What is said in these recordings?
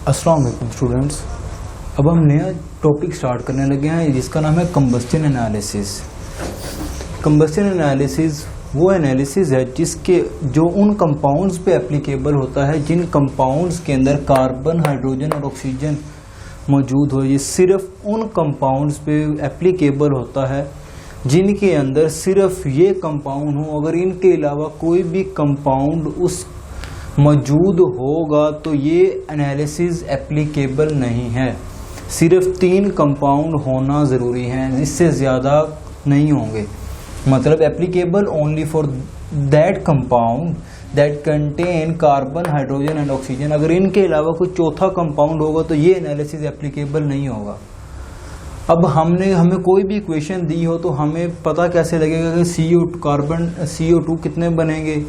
अस्सलाम वालेकुम स्टूडेंट्स। अब हम नया टॉपिक स्टार्ट करने लगे हैं जिसका नाम है कंबस्शन एनालिसिस। कंबस्शन एनालिसिस वो एनालिसिस है जिसके जो उन कंपाउंड्स पे एप्लीकेबल होता है जिन कंपाउंड्स के अंदर कार्बन, हाइड्रोजन और ऑक्सीजन मौजूद हो। ये सिर्फ उन कंपाउंड्स पे एप्लीकेबल होता है जिनके अंदर सिर्फ ये कंपाउंड हो। अगर इनके अलावा कोई भी कंपाउंड उस मौजूद होगा तो ये एनालिसिस एप्लीकेबल नहीं है। सिर्फ 3 कंपाउंड होना ज़रूरी है, इससे ज़्यादा नहीं होंगे। मतलब applicable only for that compound that contain carbon, hydrogen and oxygen. अगर इनके अलावा कोई चौथा कंपाउंड होगा तो ये एनालिसिस एप्लीकेबल नहीं होगा। अब हमें कोई भी इक्वेशन दी हो तो हमें पता कैसे लगेगा कि CO2 कितने बनेंगे,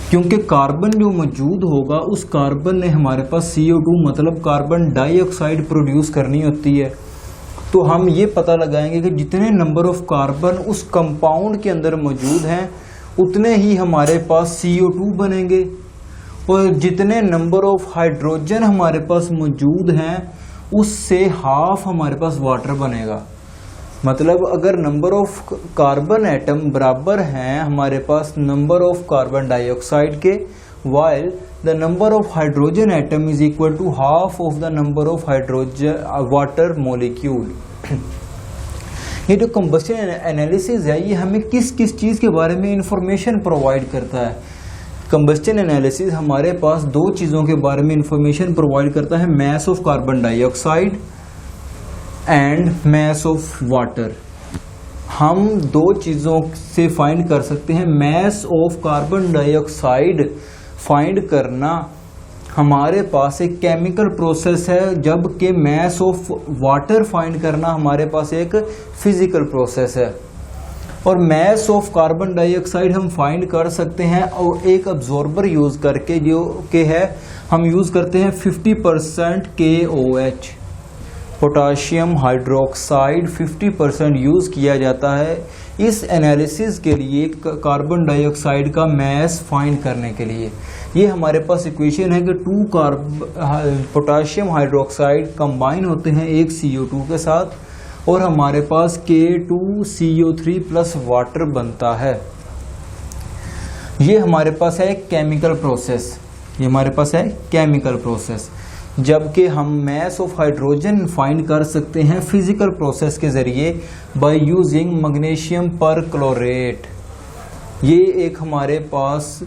क्योंकि कार्बन जो मौजूद होगा उस कार्बन ने हमारे पास CO2 मतलब कार्बन डाइऑक्साइड प्रोड्यूस करनी होती है। तो हम ये पता लगाएंगे कि जितने नंबर ऑफ कार्बन उस कंपाउंड के अंदर मौजूद हैं उतने ही हमारे पास CO2 बनेंगे, और जितने नंबर ऑफ हाइड्रोजन हमारे पास मौजूद हैं उससे हाफ हमारे पास वाटर बनेगा। मतलब अगर नंबर ऑफ कार्बन एटम बराबर हैं हमारे पास नंबर ऑफ कार्बन डाइऑक्साइड के, while the number of hydrogen atom is equal to half of the number of hydrogen water molecule। ये जो कंबस्शन एनालिसिस है ये हमें किस किस चीज़ के बारे में इंफॉर्मेशन प्रोवाइड करता है। कंबस्शन एनालिसिस हमारे पास 2 चीज़ों के बारे में इंफॉर्मेशन प्रोवाइड करता है, mass of carbon dioxide and mass of water. हम 2 चीज़ों से फाइंड कर सकते हैं। Mass of carbon dioxide find करना हमारे पास एक केमिकल प्रोसेस है, जबकि मास ऑफ वाटर फाइंड करना हमारे पास एक फिजिकल प्रोसेस है। और मास ऑफ कार्बन डाइऑक्साइड हम फाइंड कर सकते हैं और एक अब्जॉर्बर यूज़ करके, जो कि है हम यूज़ करते हैं 50% KOH पोटाशियम हाइड्रोक्साइड 50% यूज़ किया जाता है इस एनालिसिस के लिए, कार्बन डाइऑक्साइड का मास फाइंड करने के लिए। ये हमारे पास इक्वेशन है कि 2 पोटाशियम हाइड्रोक्साइड कंबाइन होते हैं एक CO2 के साथ और हमारे पास K2CO3 प्लस वाटर बनता है। ये हमारे पास है केमिकल प्रोसेस, ये हमारे पास है केमिकल प्रोसेस। जबकि हम मास ऑफ हाइड्रोजन फाइंड कर सकते हैं फिजिकल प्रोसेस के ज़रिए बाय यूजिंग मैग्नीशियम परक्लोरेट। ये एक हमारे पास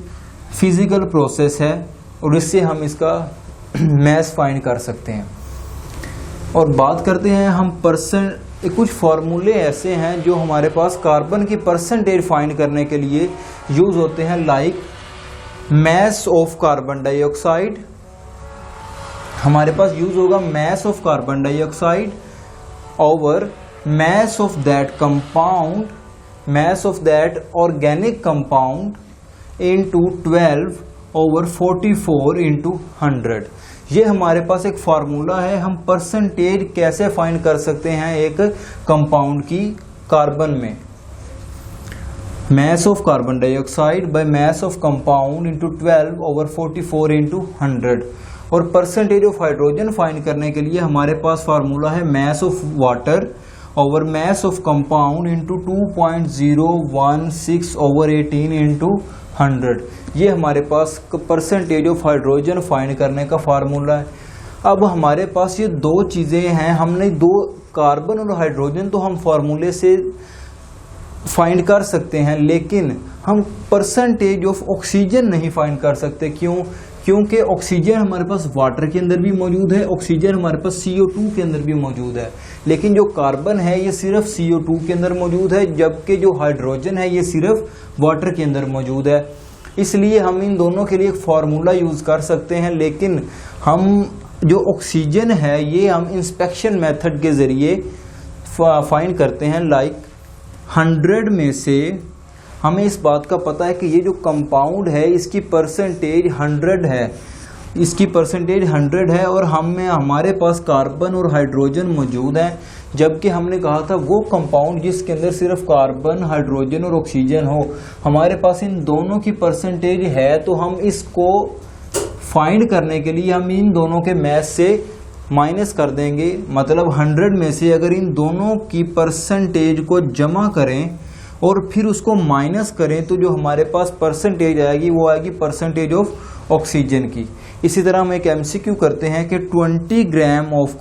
फिजिकल प्रोसेस है और इससे हम इसका मास फाइंड कर सकते हैं। और बात करते हैं हम कुछ फार्मूले ऐसे हैं जो हमारे पास कार्बन की परसेंटेज फाइंड करने के लिए यूज़ होते हैं, like mass of carbon dioxide. हमारे पास यूज होगा mass of carbon dioxide over mass of that compound, mass of that organic compound into 12 over 44 into 100। ये हमारे पास एक फार्मूला है। हम परसेंटेज कैसे फाइंड कर सकते हैं एक कंपाउंड की कार्बन में, mass of carbon dioxide by mass of compound into 12 over 44 into 100। और परसेंटेज ऑफ हाइड्रोजन फाइंड करने के लिए हमारे पास फार्मूला है mass of water over mass of compound into 2.016 over 18 into 100। ये हमारे पास परसेंटेज ऑफ हाइड्रोजन फाइंड करने का फार्मूला है। अब हमारे पास ये 2 चीज़ें हैं, हमने 2 कार्बन और हाइड्रोजन तो हम फार्मूले से फाइंड कर सकते हैं, लेकिन हम परसेंटेज ऑफ ऑक्सीजन नहीं फाइंड कर सकते। क्यों? क्योंकि ऑक्सीजन हमारे पास वाटर के अंदर भी मौजूद है, ऑक्सीजन हमारे पास CO2 के अंदर भी मौजूद है, लेकिन जो कार्बन है ये सिर्फ CO2 के अंदर मौजूद है, जबकि जो हाइड्रोजन है ये सिर्फ वाटर के अंदर मौजूद है। इसलिए हम इन दोनों के लिए एक फार्मूला यूज़ कर सकते हैं, लेकिन हम जो ऑक्सीजन है ये हम इंस्पेक्शन मेथड के ज़रिए फाइंड करते हैं। लाइक 100 में से हमें इस बात का पता है कि ये जो कंपाउंड है इसकी परसेंटेज 100 है, इसकी परसेंटेज 100 है और हमारे पास कार्बन और हाइड्रोजन मौजूद हैं, जबकि हमने कहा था वो कंपाउंड जिसके अंदर सिर्फ कार्बन, हाइड्रोजन और ऑक्सीजन हो। हमारे पास इन दोनों की परसेंटेज है तो हम इसको फाइंड करने के लिए हम इन दोनों के मैथ से माइनस कर देंगे, मतलब 100 में से अगर इन दोनों की परसेंटेज को जमा करें और फिर उसको माइनस करें तो जो हमारे पास परसेंटेज आएगी वो आएगी परसेंटेज ऑफ ऑक्सीजन की। इसी तरह हम एक एमसीक्यू करते हैं कि 20 gram of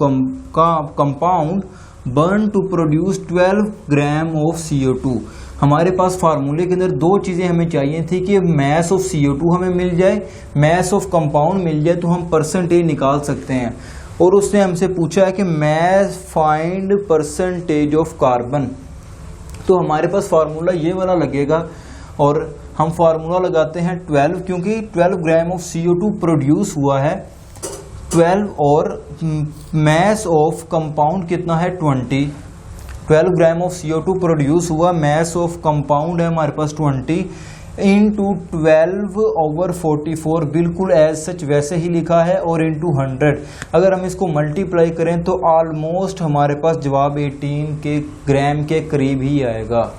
compound burn to produce 12 gram of CO2। हमारे पास फार्मूले के अंदर दो चीज़ें हमें चाहिए थी कि मैस ऑफ CO2 हमें मिल जाए, मैस ऑफ कंपाउंड मिल जाए, तो हम परसेंटेज निकाल सकते हैं। और उसने हमसे पूछा है कि mass find percentage of carbon, तो हमारे पास फार्मूला ये वाला लगेगा और हम फार्मूला लगाते हैं 12, क्योंकि 12 ग्राम ऑफ CO2 प्रोड्यूस हुआ है 12 और मैस ऑफ कंपाउंड कितना है 20। 12 ग्राम ऑफ CO2 प्रोड्यूस हुआ, मैस ऑफ कंपाउंड है हमारे पास 20 इंटू 12/44, बिल्कुल एज सच वैसे ही लिखा है, और इंटू 100। अगर हम इसको मल्टीप्लाई करें तो ऑलमोस्ट हमारे पास जवाब 18 के ग्राम के करीब ही आएगा।